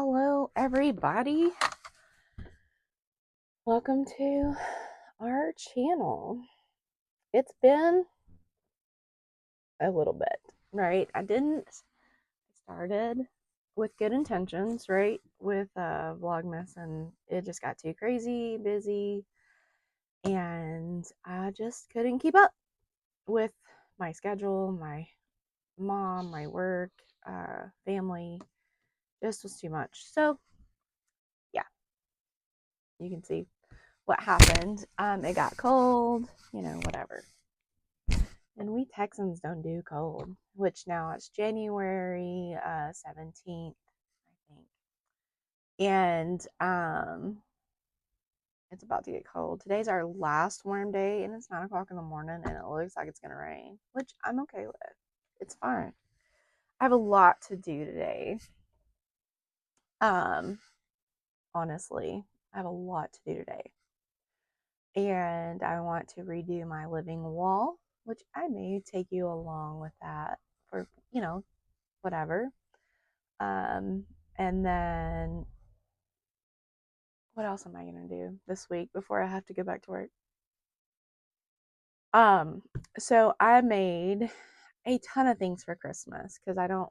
Hello, everybody. Welcome to our channel. It's been a little bit, right? I started with good intentions, right? With Vlogmas, and it just got too crazy, busy, and I just couldn't keep up with my schedule, my mom, my work, family. Just was too much. So, yeah, you can see what happened. It got cold, whatever. And we Texans don't do cold, which now it's January 17th, I think. And it's about to get cold. Today's our last warm day, and it's 9 o'clock in the morning, and it looks like it's going to rain, which I'm okay with. It's fine. I have a lot to do today. Honestly, I have a lot to do today. And I want to redo my living wall, which I may take you along with that for, whatever. And then what else am I gonna do this week before I have to go back to work? So I made a ton of things for Christmas because I don't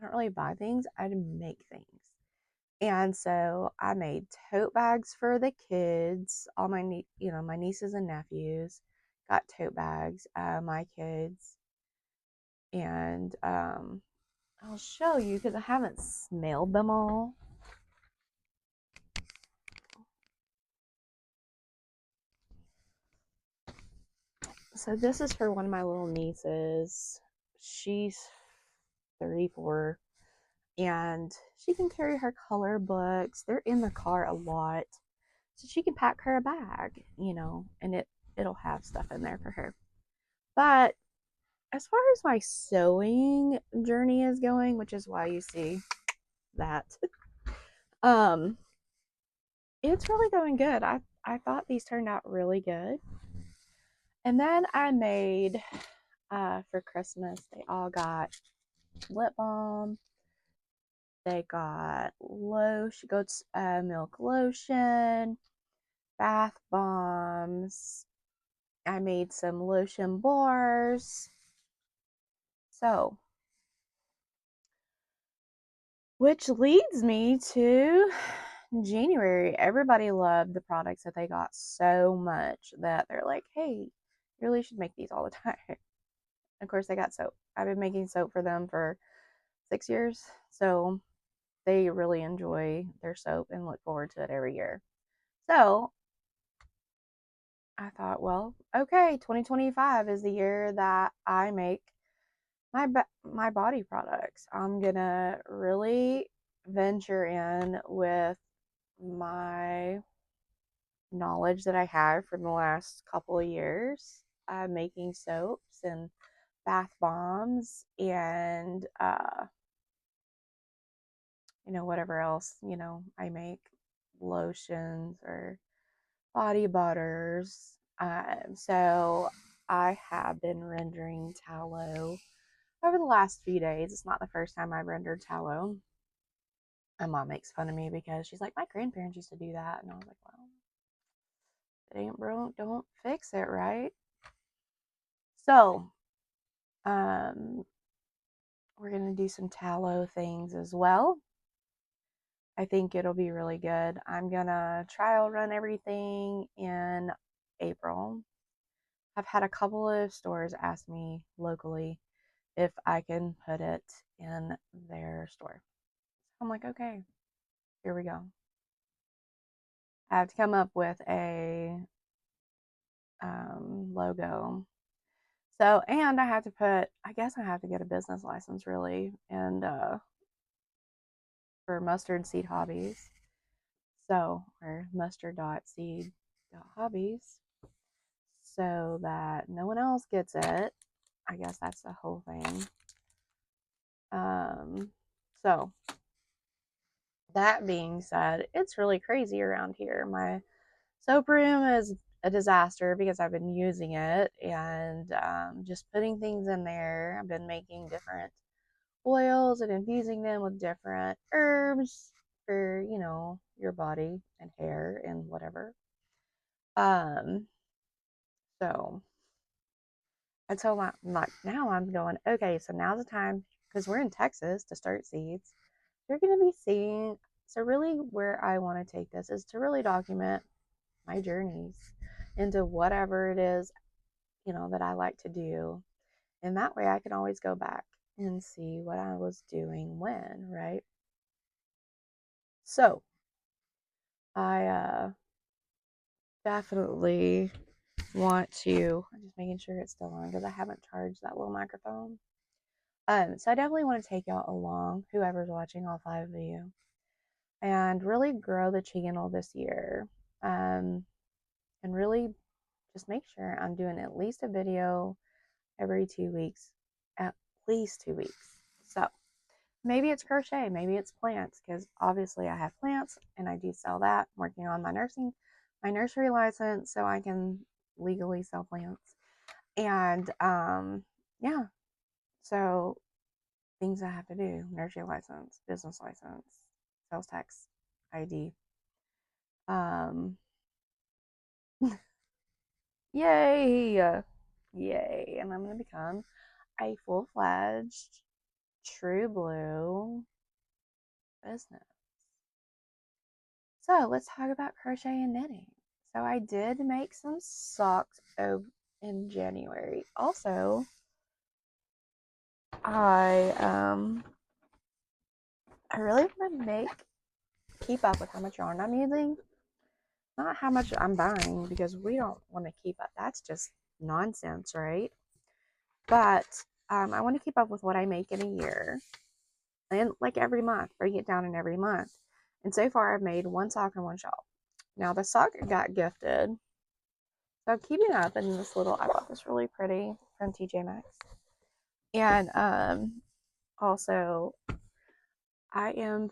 really buy things, I make things. And so I made tote bags for the kids, all my my nieces and nephews got tote bags, my kids, and I'll show you because I haven't smelled them all. So this is for one of my little nieces. She's 34 and she can carry her color books. They're in the car a lot. So she can pack her a bag, and it'll have stuff in there for her. But as far as my sewing journey is going, which is why you see that, it's really going good. I thought these turned out really good. And then I made for Christmas, they all got lip balm. They got lotion, goat's milk lotion, bath bombs. I made some lotion bars. So, which leads me to January. Everybody loved the products that they got so much that they're like, hey, you really should make these all the time. Of course, they got soap. I've been making soap for them for 6 years. So they really enjoy their soap and look forward to it every year. So I thought, well, okay, 2025 is the year that I make my body products. I'm gonna really venture in with my knowledge that I have from the last couple of years, making soaps and bath bombs and whatever else I make, lotions or body butters. So I have been rendering tallow over the last few days. It's not the first time I've rendered tallow. My mom makes fun of me because she's like, my grandparents used to do that. And I was like, well, if it ain't broke, don't fix it, right? So, we're going to do some tallow things as well. I think it'll be really good. I'm going to trial run everything in April. I've had a couple of stores ask me locally if I can put it in their store. I'm like, okay, here we go. I have to come up with a logo. So, and I guess I have to get a business license really, and for Mustard.seed.hobbies. So, or Mustard.seed.hobbies, so that no one else gets it. I guess that's the whole thing. So that being said, it's really crazy around here. My soap room is a disaster because I've been using it and just putting things in there. I've been making different oils and infusing them with different herbs for, you know, your body and hair and whatever. Um, so I told like now I'm going, okay, so now's the time because we're in Texas to start seeds. You're going to be seeing, so really where I want to take this is to really document my journeys into whatever it is, you know, that I like to do. And that way I can always go back and see what I was doing when, right? So I definitely want to, I'm just making sure it's still on because I haven't charged that little microphone. So I definitely want to take y'all along, whoever's watching, all 5 of you, and really grow the channel this year. And really just make sure I'm doing at least a video every 2 weeks, at least 2 weeks. So maybe it's crochet, maybe it's plants, because obviously I have plants and I do sell that. I'm working on my nursery license so I can legally sell plants. And yeah, so things I have to do: nursery license, business license, sales tax ID. Um, yay! Yay! And I'm gonna become a full-fledged true blue business. So let's talk about crochet and knitting. So I did make some socks in January. Also, I really want to keep up with how much yarn I'm using, not how much I'm buying, because we don't want to keep up. That's just nonsense, right? But I want to keep up with what I make in a year, and like every month, break it down in every month. And so far, I've made 1 sock and 1 shawl. Now the sock got gifted, so I'm keeping up in this little. I bought this really pretty from TJ Maxx, and also I am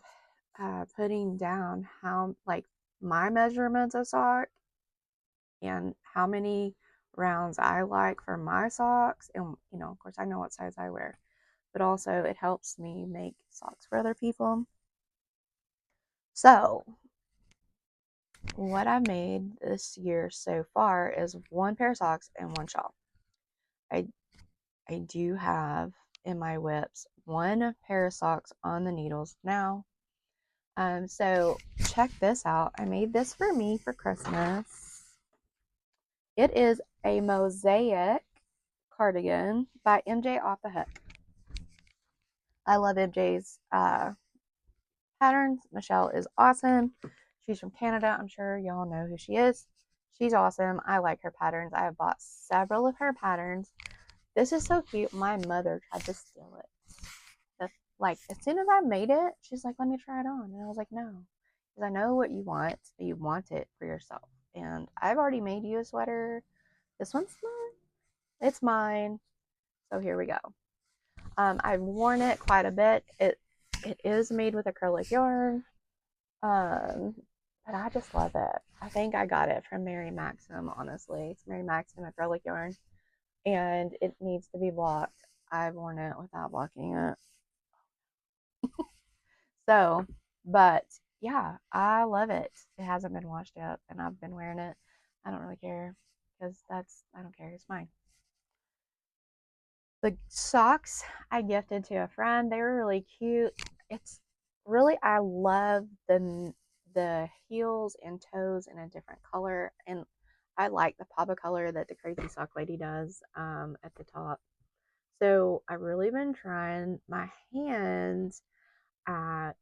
putting down how, like, my measurements of sock and how many rounds I like for my socks. And, you know, of course, I know what size I wear, but also it helps me make socks for other people. So, what I've made this year so far is 1 pair of socks and 1 shawl. I do have in my whips 1 pair of socks on the needles now. So check this out. I made this for me for Christmas. It is a mosaic cardigan by MJ Off the Hook. I love MJ's patterns. Michelle is awesome. She's from Canada. I'm sure y'all know who she is. She's awesome. I like her patterns. I have bought several of her patterns. This is so cute. My mother tried to steal it. Like, as soon as I made it, she's like, let me try it on. And I was like, no, because I know what you want. You want it for yourself. And I've already made you a sweater. This one's mine. It's mine. So here we go. I've worn it quite a bit. It is made with acrylic yarn. But I just love it. I think I got it from Mary Maxim, honestly. It's Mary Maxim acrylic yarn. And it needs to be blocked. I've worn it without blocking it. So, but yeah, I love it. It hasn't been washed yet, and I've been wearing it. I don't really care because I don't care. It's mine. The socks I gifted to a friend. They were really cute. It's really, I love the heels and toes in a different color, and I like the pop of color that the Crazy Sock Lady does at the top. So I've really been trying my hands at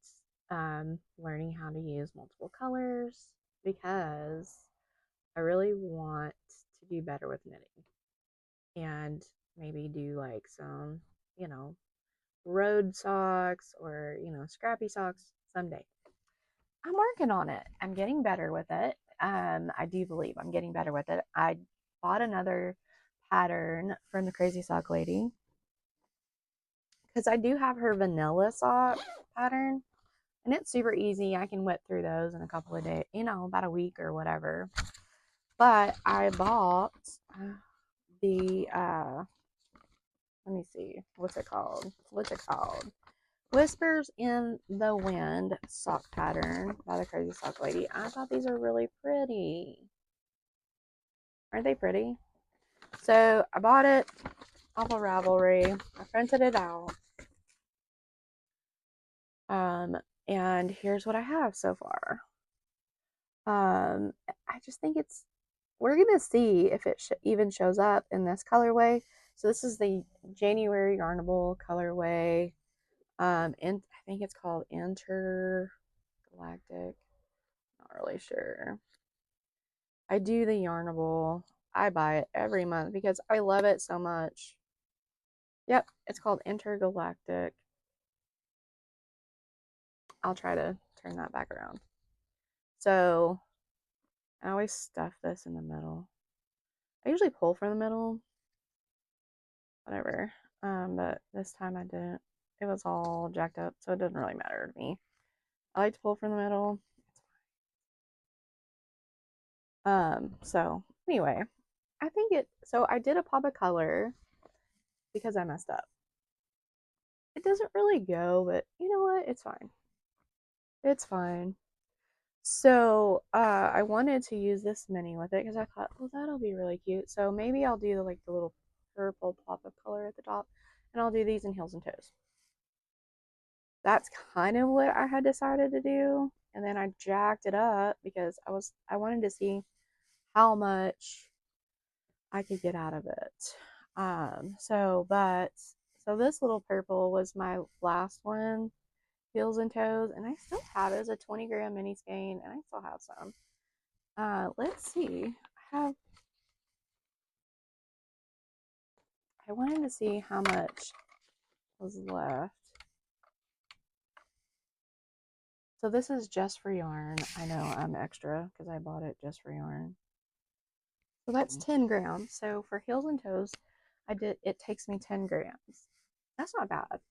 learning how to use multiple colors because I really want to do better with knitting and maybe do like some, you know, road socks or, you know, scrappy socks someday. I'm working on it. I'm getting better with it. I do believe I'm getting better with it. I bought another pattern from the Crazy Sock Lady because I do have her vanilla sock pattern. And it's super easy. I can whip through those in a couple of days, you know, about a week or whatever. But I bought the, let me see, what's it called? Whispers in the Wind sock pattern by the Crazy Sock Lady. I thought these are really pretty. Aren't they pretty? So I bought it off of Ravelry. I printed it out. And here's what I have so far. I just think we're gonna see if it even shows up in this colorway. So this is the January Yarnable colorway. And I think it's called Intergalactic. Not really sure. I do the Yarnable. I buy it every month because I love it so much. Yep, it's called Intergalactic. I'll try to turn that back around. So I always stuff this in the middle. I usually pull from the middle. Whatever. But this time I didn't. It was all jacked up, so it doesn't really matter to me. I like to pull from the middle. So anyway, I think so I did a pop of color because I messed up. It doesn't really go, but you know what? It's fine. It's fine. So, I wanted to use this mini with it because I thought, well, that'll be really cute. So maybe I'll do like the little purple pop of color at the top, and I'll do these in heels and toes. That's kind of what I had decided to do, and then I jacked it up because I wanted to see how much I could get out of it. So this little purple was my last one, heels and toes, and I still have it as a 20-gram mini skein, and I still have some. Let's see. I wanted to see how much was left. So this is just for yarn. I know I'm extra because I bought it just for yarn. So that's 10 grams. So for heels and toes, it takes me 10 grams. That's not bad.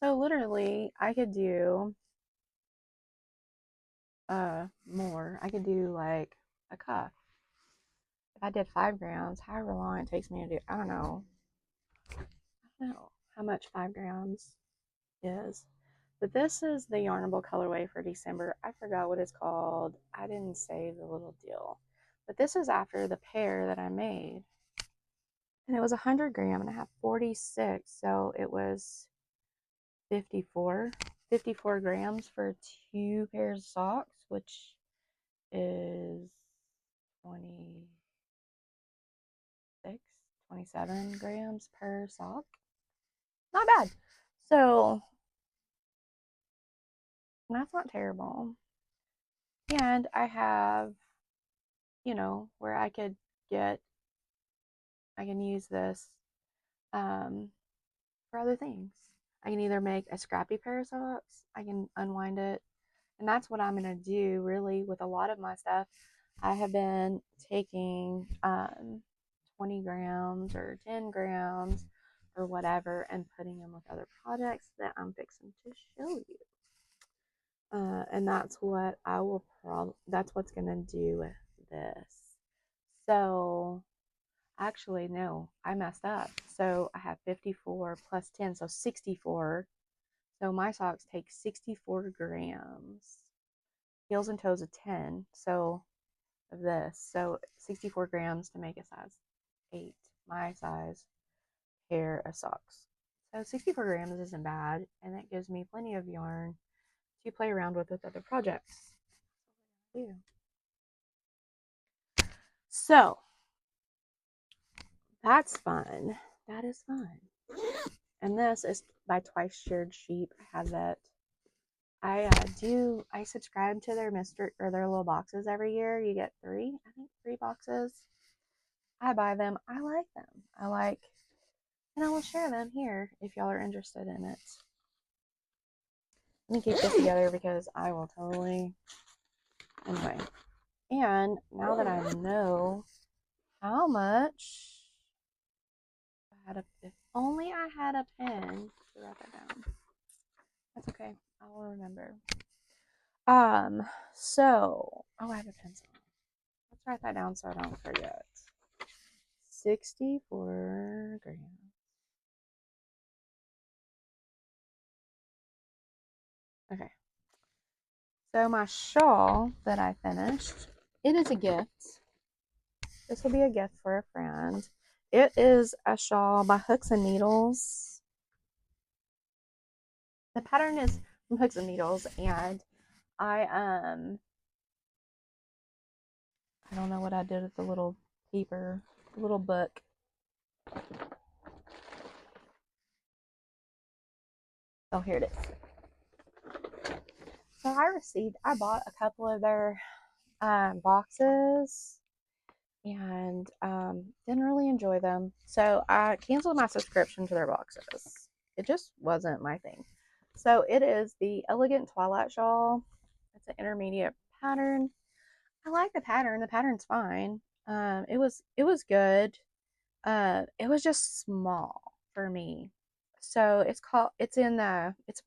So literally I could do more. I could do like a cuff. If I did 5 grams, however long it takes me to do, I don't know how much 5 grams is. But this is the Yarnable colorway for December. I forgot what it's called. I didn't save the little deal. But this is after the pair that I made. And it was 100 gram and I have 46. So it was 54. 54 grams for 2 pairs of socks, which is 26, 27 grams per sock. Not bad. So that's not terrible. And I have, where I can use this for other things. I can either make a scrappy pair of socks, I can unwind it, and that's what I'm going to do really with a lot of my stuff. I have been taking 20 grams or 10 grams or whatever and putting them with other projects that I'm fixing to show you. And that's what that's what's going to do with this. So actually, no, I messed up. So I have 54 plus 10, so 64. So my socks take 64 grams. Heels and toes of 10. So of this. So 64 grams to make a size 8, my size pair of socks. So 64 grams isn't bad, and that gives me plenty of yarn to play around with other projects. Yeah. So that's fun. That is fun. And this is by Twice Shared Sheep. I have that. I subscribe to their their little boxes every year. You get 3 boxes. I buy them. I like them. And I will share them here if y'all are interested in it. Let me keep this together because I will totally. Anyway. And now that I know how much, if only I had a pen to write that down. That's okay. I will remember. So, I have a pencil. Let's write that down so I don't forget. 64 grams. So my shawl that I finished, it is a gift. This will be a gift for a friend. It is a shawl by Hooks and Needles. The pattern is from Hooks and Needles, and I I don't know what I did with the little paper, the little book. Oh, here it is. So I bought a couple of their boxes and didn't really enjoy them. So I canceled my subscription to their boxes. It just wasn't my thing. So it is the Elegant Twilight Shawl. It's an intermediate pattern. I like the pattern. The pattern's fine. It was good. It was just small for me. So it's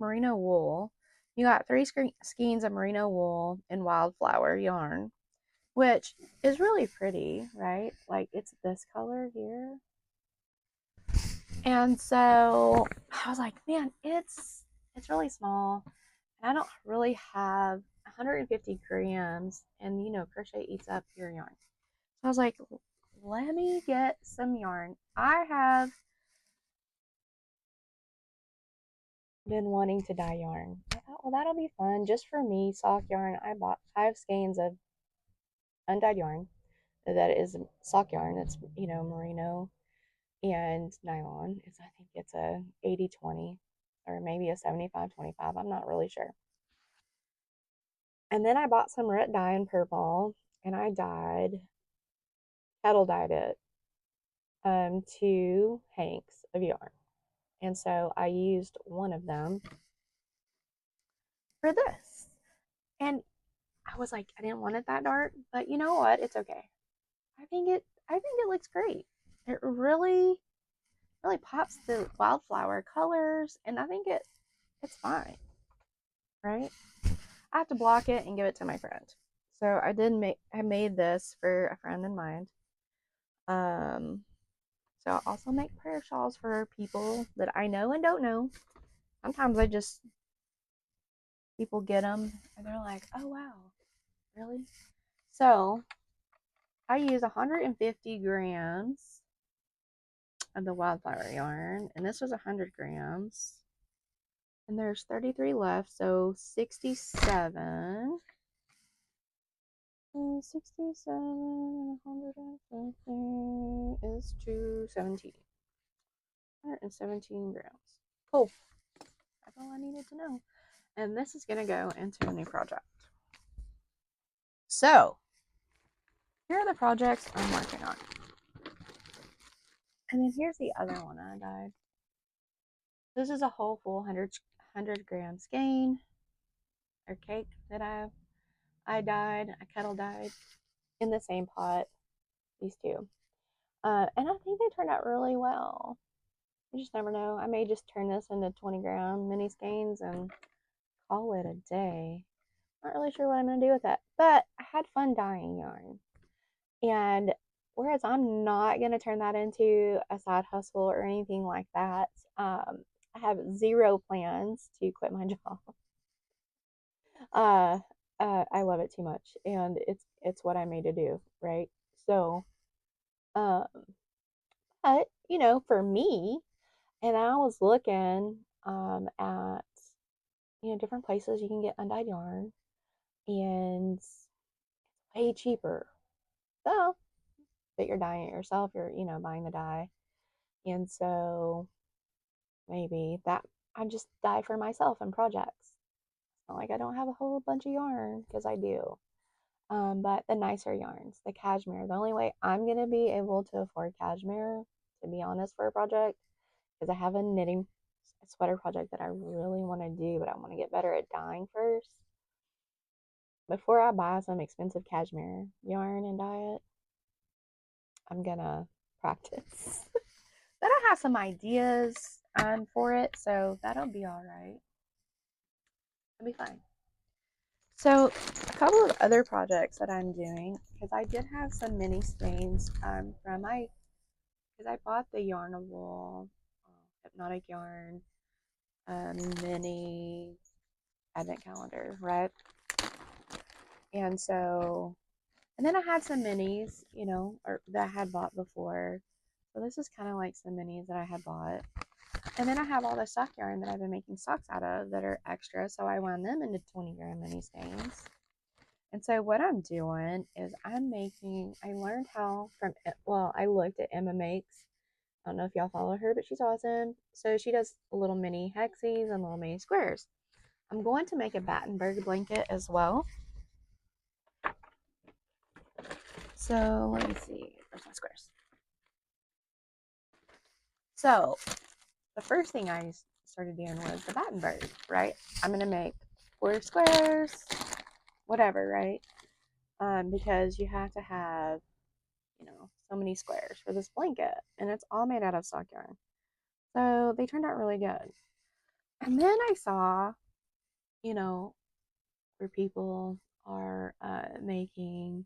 merino wool. You got three skeins of merino wool and wildflower yarn, which is really pretty, right? Like it's this color here. And so I was like, man, it's really small. And I don't really have 150 grams, and crochet eats up your yarn. So I was like, let me get some yarn. I have been wanting to dye yarn. I thought, well, that'll be fun. Just for me, sock yarn. I bought 5 skeins of undyed yarn. That is sock yarn. That's, merino and nylon. I think it's a 80-20 or maybe a 75-25. I'm not really sure. And then I bought some red dye in purple, and I kettle dyed it, 2 hanks of yarn. And so I used one of them for this. And I was like, I didn't want it that dark, but you know what? It's okay. I think it looks great. It really pops the wildflower colors, and I think it's fine, right? I have to block it and give it to my friend. So I made this for a friend in mind. Um, so I also make prayer shawls for people that I know and don't know. Sometimes people get them and they're like, oh wow, really? So I use 150 grams of the wildflower yarn, and this was 100 grams. And there's 33 left, so 67. 67, 150 is 217. 117 grams. Cool. That's all I needed to know. And this is going to go into a new project. So, here are the projects I'm working on. And then here's the other one I dyed. This is a whole full 100 gram skein or cake that I dyed, I kettle dyed in the same pot, these two. And I think they turned out really well. You just never know. I may just turn this into 20 gram mini skeins and call it a day. Not really sure what I'm going to do with that, but I had fun dyeing yarn. And whereas I'm not going to turn that into a side hustle or anything like that, I have zero plans to quit my job. I love it too much, and it's what I made to do, right? So, um, but for me, and I was looking at different places you can get undyed yarn, and way cheaper. So, but you're dyeing it yourself, you're buying the dye, and so maybe that I just dye for myself in projects. It's not like I don't have a whole bunch of yarn, because I do. But the nicer yarns, the cashmere. The only way I'm gonna be able to afford cashmere, to be honest, for a project, is I have a knitting sweater project that I really want to do, but I want to get better at dyeing first. Before I buy some expensive cashmere yarn and dye it, I'm gonna practice. But I have some ideas for it, so that'll be all right. It'll be fine. So a couple of other projects that I'm doing, because I did have some mini skeins because I bought the Yarnable Hypnotic Yarn mini advent calendar, right? And so, and then I had some minis, you know, or that I had bought before. So this is kind of like some minis that I had bought. And then I have all the sock yarn that I've been making socks out of that are extra. So I wound them into 20-gram mini skeins. And so what I'm doing is I learned how from, well, I looked at Emma Makes. I don't know if y'all follow her, but she's awesome. So she does little mini hexies and little mini squares. I'm going to make a Battenberg blanket as well. So let me see. Where's my squares? So the first thing I started doing was the Battenberg, right? I'm going to make 4 squares, whatever, right? Because you have to have, you know, so many squares for this blanket, and it's all made out of sock yarn. So they turned out really good. And then I saw, you know, where people are making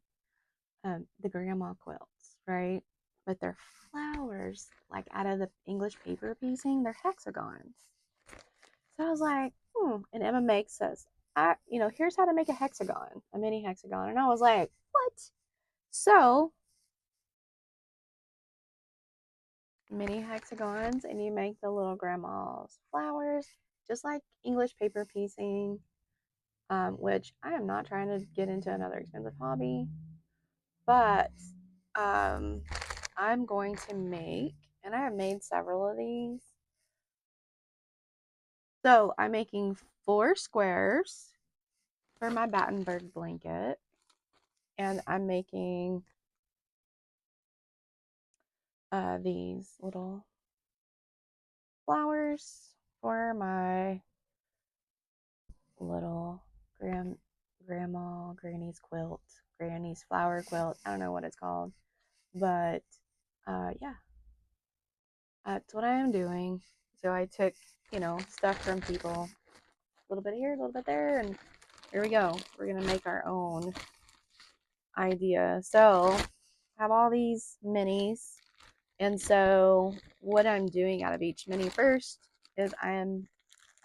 the grandma quilts, right? But they're flowers, like out of the English paper piecing, they're hexagons. So I was like, and Emma Makes says, here's how to make a hexagon, a mini hexagon. And I was like, what? So mini hexagons, and you make the little grandma's flowers, just like English paper piecing, which I am not trying to get into another expensive hobby, but um, I'm going to make, and I have made several of these. So I'm making 4 squares for my Battenberg blanket, and I'm making these little flowers for my little granny's quilt, granny's flower quilt. I don't know what it's called, but yeah, that's what I am doing. So I took, stuff from people, a little bit here, a little bit there, and here we go. We're gonna make our own idea. So I have all these minis, and so what I'm doing out of each mini first is I'm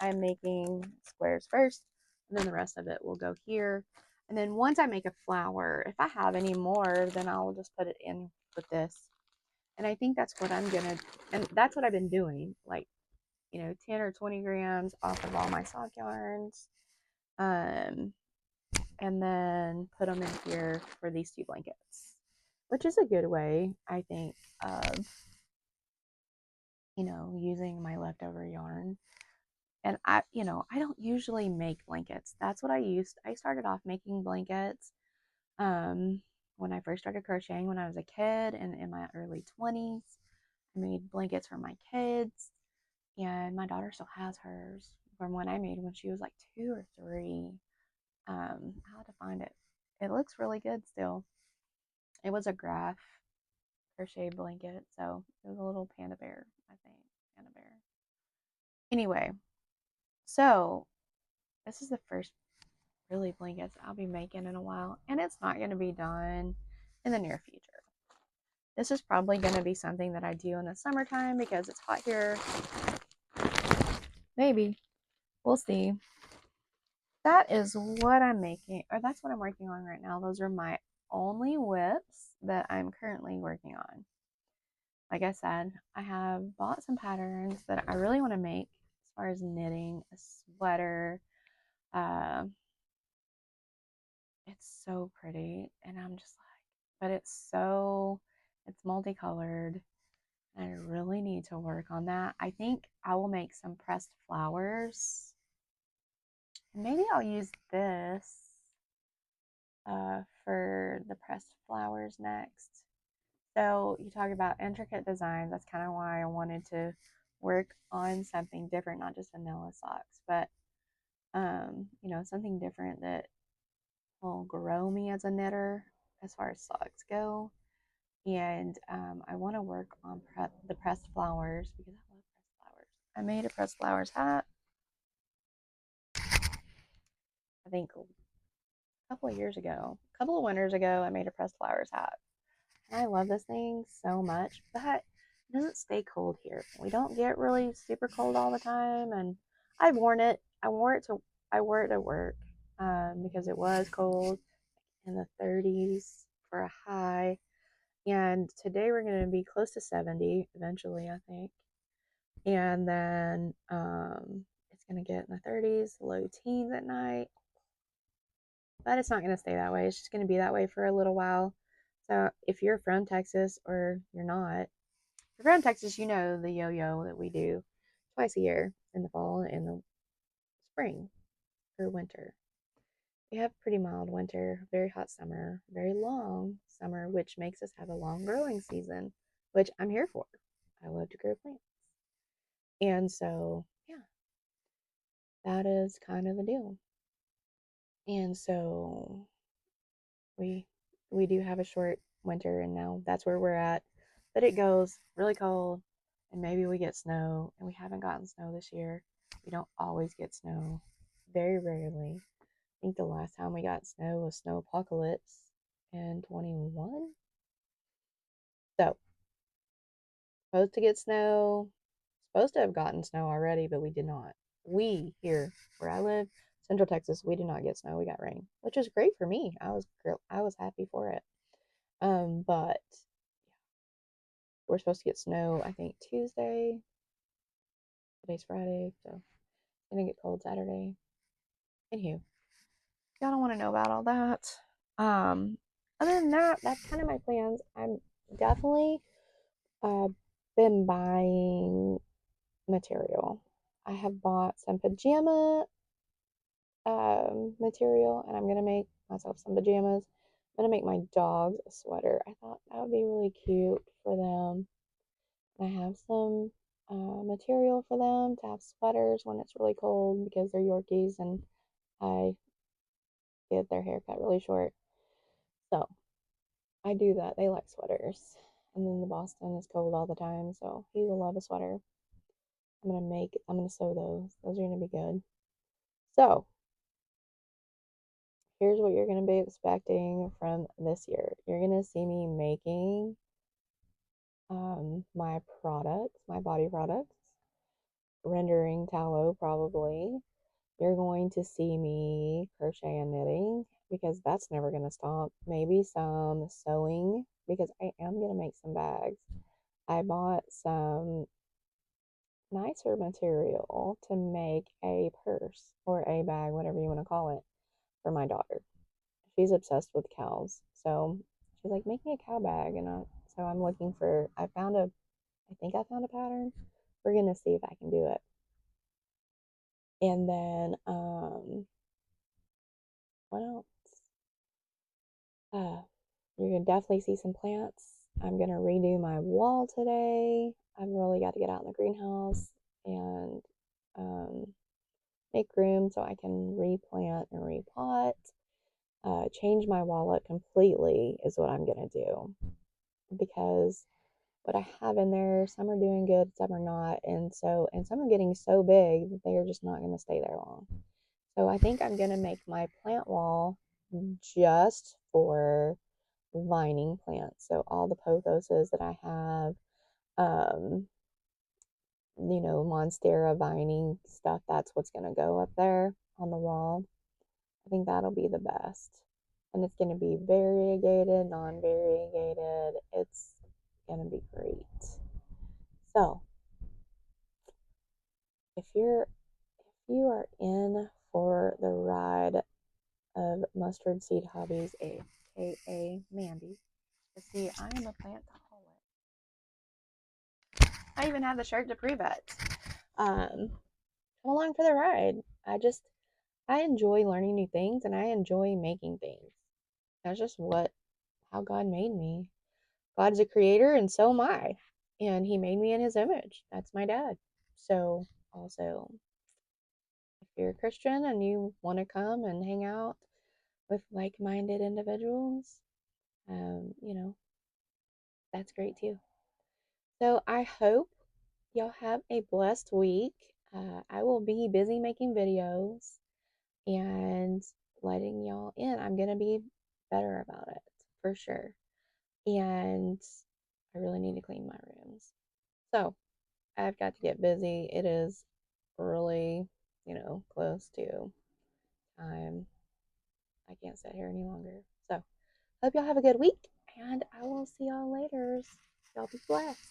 making squares first, and then the rest of it will go here. And then once I make a flower, if I have any more, then I'll just put it in with this. And I think that's what I'm gonna, and that's what I've been doing, like, 10 or 20 grams off of all my sock yarns. And then put them in here for these 2 blankets, which is a good way, I think, of, using my leftover yarn. And I don't usually make blankets. That's what I started off making blankets when I first started crocheting when I was a kid and in my early 20s. I made blankets for my kids, and my daughter still has hers from when I made when she was like 2 or 3. I'll have to find it. It looks really good still. It was a graph crochet blanket, so it was a little panda bear, I think. Panda bear. Anyway, so this is the first really blankets I'll be making in a while, and it's not going to be done in the near future. This is probably going to be something that I do in the summertime because it's hot here. Maybe. We'll see. That is what I'm making, or that's what I'm working on right now. Those are my only whips that I'm currently working on. Like I said, I have bought some patterns that I really want to make as far as knitting, a sweater. Uh, it's so pretty, and I'm just like, but it's multicolored. And I really need to work on that. I think I will make some pressed flowers. And maybe I'll use this for the pressed flowers next. So you talk about intricate designs. That's kind of why I wanted to work on something different, not just vanilla socks, but something different that will grow me as a knitter as far as socks go. And I want to work on the pressed flowers because I love pressed flowers. I made a pressed flowers hat, I think a couple of years ago, a couple of winters ago. I made a pressed flowers hat. And I love this thing so much, but it doesn't stay cold here. We don't get really super cold all the time, and I've worn it. I wore it to work because it was cold, in the 30s for a high. And today we're going to be close to 70 eventually, I think. And then it's going to get in the 30s, low teens at night. But it's not going to stay that way. It's just going to be that way for a little while. So if you're from Texas or you're not, if you're from Texas, you know the yo-yo that we do twice a year in the fall and in the spring or winter. We have pretty mild winter, very hot summer, very long summer, which makes us have a long growing season, which I'm here for. I love to grow plants. And so, yeah, that is kind of the deal. And so we we do have a short winter, and now that's where we're at. But it goes really cold, and maybe we get snow, and we haven't gotten snow this year. We don't always get snow, very rarely. I think the last time we got snow was snow apocalypse in 21. So supposed to get snow, supposed to have gotten snow already, but we did not. We here where I live, Central Texas, we did not get snow. We got rain, which is great for me. I was happy for it. But we're supposed to get snow, I think Tuesday. Today's Friday, so it's gonna get cold Saturday. Anywho, y'all don't want to know about all that. Um, Other than that, that's kind of my plans. I'm definitely uh been buying material. I have bought some pajama material, and I'm gonna make myself some pajamas. I'm gonna make my dogs a sweater. I thought that would be really cute for them. And I have some material for them to have sweaters when it's really cold because they're Yorkies and I get their hair cut really short. So I do that. They like sweaters. And then the Boston is cold all the time, so he will love a sweater. I'm gonna sew those. Those are gonna be good. So here's what you're going to be expecting from this year. You're going to see me making my products, my body products, rendering tallow probably. You're going to see me crochet and knitting because that's never going to stop. Maybe some sewing because I am going to make some bags. I bought some nicer material to make a purse or a bag, whatever you want to call it, for my daughter. She's obsessed with cows. So she's like, make me a cow bag. So I'm looking for, I think I found a pattern. We're going to see if I can do it. And then, what else? You're going to definitely see some plants. I'm going to redo my wall today. I've really got to get out in the greenhouse and make room so I can replant and repot. Change my wall up completely is what I'm going to do because what I have in there, some are doing good, some are not, and some are getting so big that they are just not going to stay there long. So I think I'm going to make my plant wall just for vining plants. So all the pothoses that I have, Monstera vining stuff, that's what's going to go up there on the wall. I think that'll be the best. And it's going to be variegated, non-variegated. It's going to be great. So, if you are in for the ride of Mustard Seed Hobbies, aka Mandy, see, I am a plantaholic. I even have the shirt to prove it. Come along for the ride. I enjoy learning new things and I enjoy making things. That's just how God made me. God's a creator and so am I. And he made me in his image. That's my dad. So also, if you're a Christian and you want to come and hang out with like-minded individuals, that's great too. So I hope y'all have a blessed week. I will be busy making videos and letting y'all in. I'm gonna be better about it for sure. And I really need to clean my rooms. So I've got to get busy. It is really, close to time. I can't sit here any longer. So, hope y'all have a good week, and I will see y'all later. Y'all be blessed.